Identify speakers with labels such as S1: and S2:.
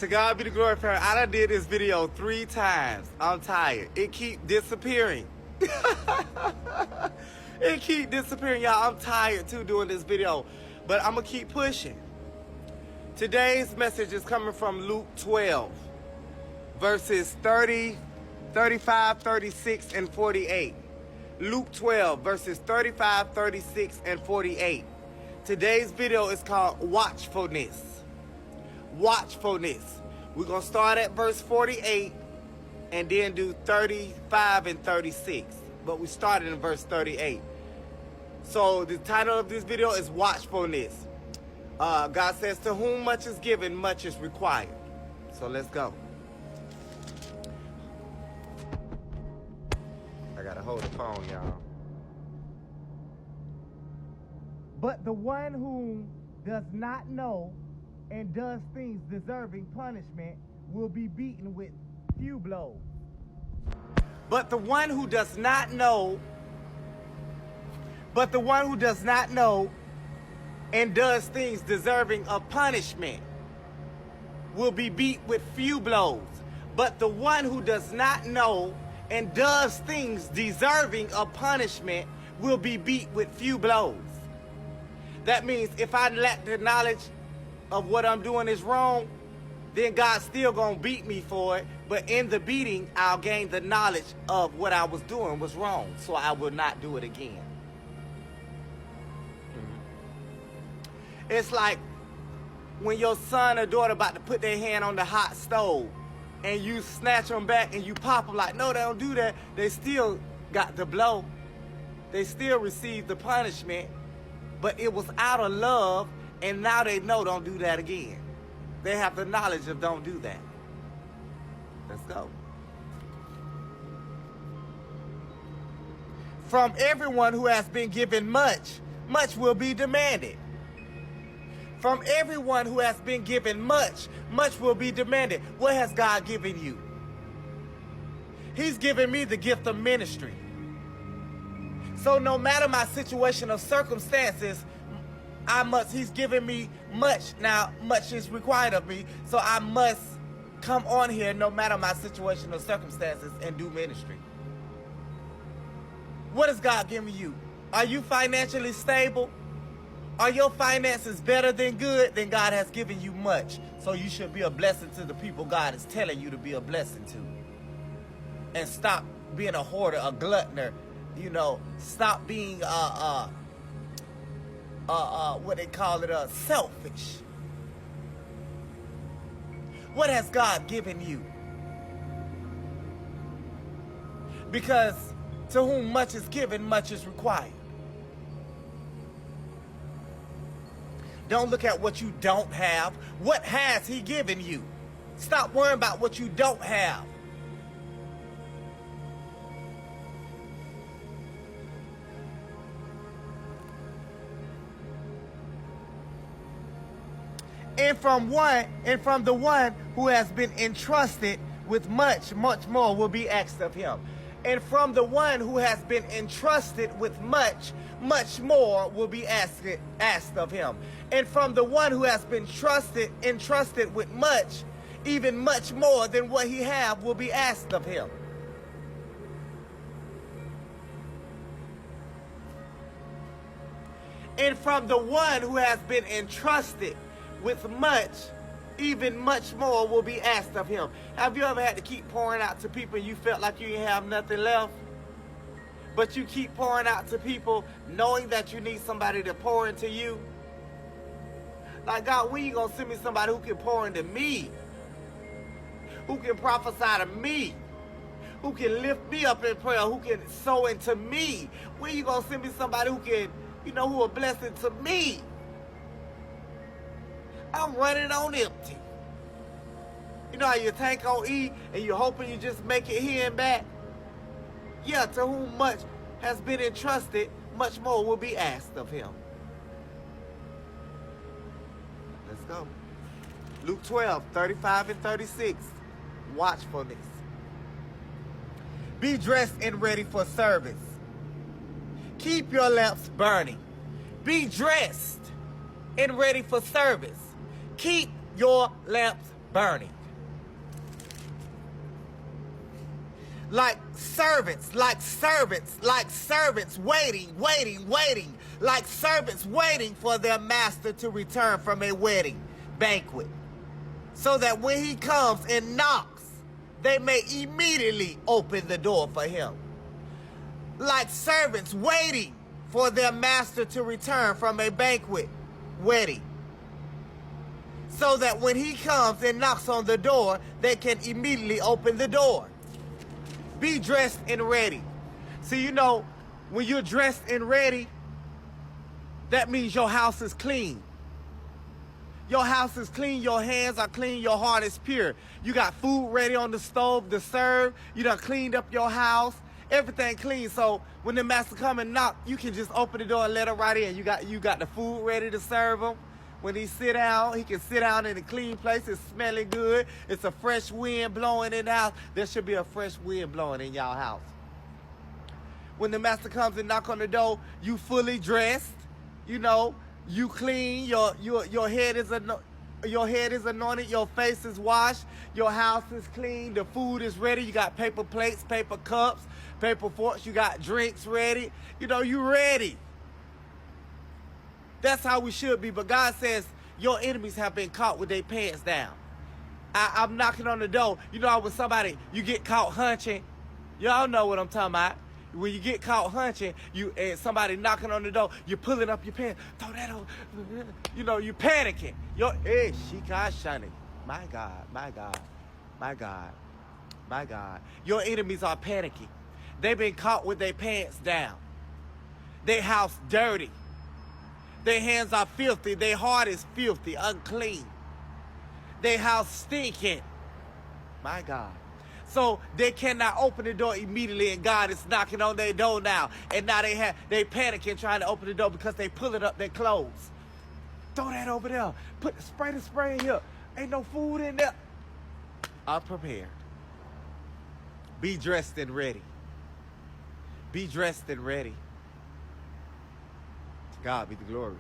S1: To God be the glory, parent. I done did this video 3 times. I'm tired. It keep disappearing. It keep disappearing, y'all. I'm tired too doing this video. But I'm going to keep pushing. Today's message is coming from Luke 12. Verses 30, 35, 36, and 48. Luke 12, verses 35, 36, and 48. Today's video is called Watchfulness. Watchfulness. We're going to start at verse 48 and then do 35 and 36. But we started in verse 38. So the title of this video is Watchfulness. God says, to whom much is given, much is required. So let's go. I got to hold the phone, y'all. But the one whom does not know and does things deserving punishment will be beaten with few blows. But the one who does not know, and does things deserving of punishment will be beat with few blows. But the one who does not know and does things deserving of punishment will be beat with few blows. That means if I lack the knowledge of what I'm doing is wrong, then God's still gonna beat me for it. But in the beating, I'll gain the knowledge of what I was doing was wrong, so I will not do it again. It's like when your son or daughter about to put their hand on the hot stove and you snatch them back and you pop them like, no, they don't do that. They still got the blow. They still received the punishment, but it was out of love, and now they know don't do that again. They have the knowledge of don't do that. Let's go. From everyone who has been given much, much will be demanded. From everyone who has been given much, much will be demanded. What has God given you? He's given me the gift of ministry. So no matter my situation or circumstances, he's given me much. Now, much is required of me, so I must come on here no matter my situation or circumstances and do ministry. What has God given you? Are you financially stable? Are your finances better than good? Then God has given you much. So you should be a blessing to the people God is telling you to be a blessing to. And stop being a hoarder, a gluttoner. You know, stop being what they call it, selfish. What has God given you? Because to whom much is given, much is required. Don't look at what you don't have. What has he given you? Stop worrying about what you don't have. And from the one who has been entrusted with much, much more will be asked of him. And from the one who has been entrusted with much, much more will be asked of him. And from the one who has been entrusted with much, even much more than what he have will be asked of him. And from the one who has been entrusted with much, even much more will be asked of him. Have you ever had to keep pouring out to people and you felt like you didn't have nothing left? But you keep pouring out to people knowing that you need somebody to pour into you? Like, God, when you gonna send me somebody who can pour into me? Who can prophesy to me? Who can lift me up in prayer? Who can sow into me? When you gonna send me somebody who can, who a blessing to me? I'm running on empty. You know how your tank on E and you're hoping you just make it here and back? Yeah, to whom much has been entrusted, much more will be asked of him. Let's go. Luke 12, 35 and 36. Watchfulness. Be dressed and ready for service. Keep your lamps burning. Be dressed and ready for service. Keep your lamps burning. Like servants, waiting, like servants waiting for their master to return from a wedding banquet, so that when he comes and knocks, they may immediately open the door for him. Like servants waiting for their master to return from a banquet, wedding, so that when he comes and knocks on the door, they can immediately open the door. Be dressed and ready. See, you know, when you're dressed and ready, that means your house is clean. Your house is clean, your hands are clean, your heart is pure. You got food ready on the stove to serve. You done cleaned up your house. Everything clean. So when the master come and knock, you can just open the door and let him right in. You got the food ready to serve him. When he sit down, he can sit down in a clean place. It's smelling good. It's a fresh wind blowing in the house. There should be a fresh wind blowing in y'all house. When the master comes and knock on the door, you fully dressed. You know, you clean. Your head is anointed. Your face is washed. Your house is clean. The food is ready. You got paper plates, paper cups, paper forks. You got drinks ready. You know, you ready. That's how we should be. But God says your enemies have been caught with their pants down. I'm knocking on the door. You know, when somebody, you get caught hunching. Y'all know what I'm talking about. When you get caught hunching, and somebody knocking on the door, you're pulling up your pants. Throw that over. You know, you panicking. Hey, shikashani. My God, my God, my God, my God. Your enemies are panicking. They've been caught with their pants down. Their house dirty. Their hands are filthy. Their heart is filthy, unclean. Their house stinking. My God. So they cannot open the door immediately, and God is knocking on their door now. And now they panicking trying to open the door because they pulling up their clothes. Throw that over there. Spray the spray in here. Ain't no food in there. Unprepared. Be dressed and ready. Be dressed and ready. To God be the glory.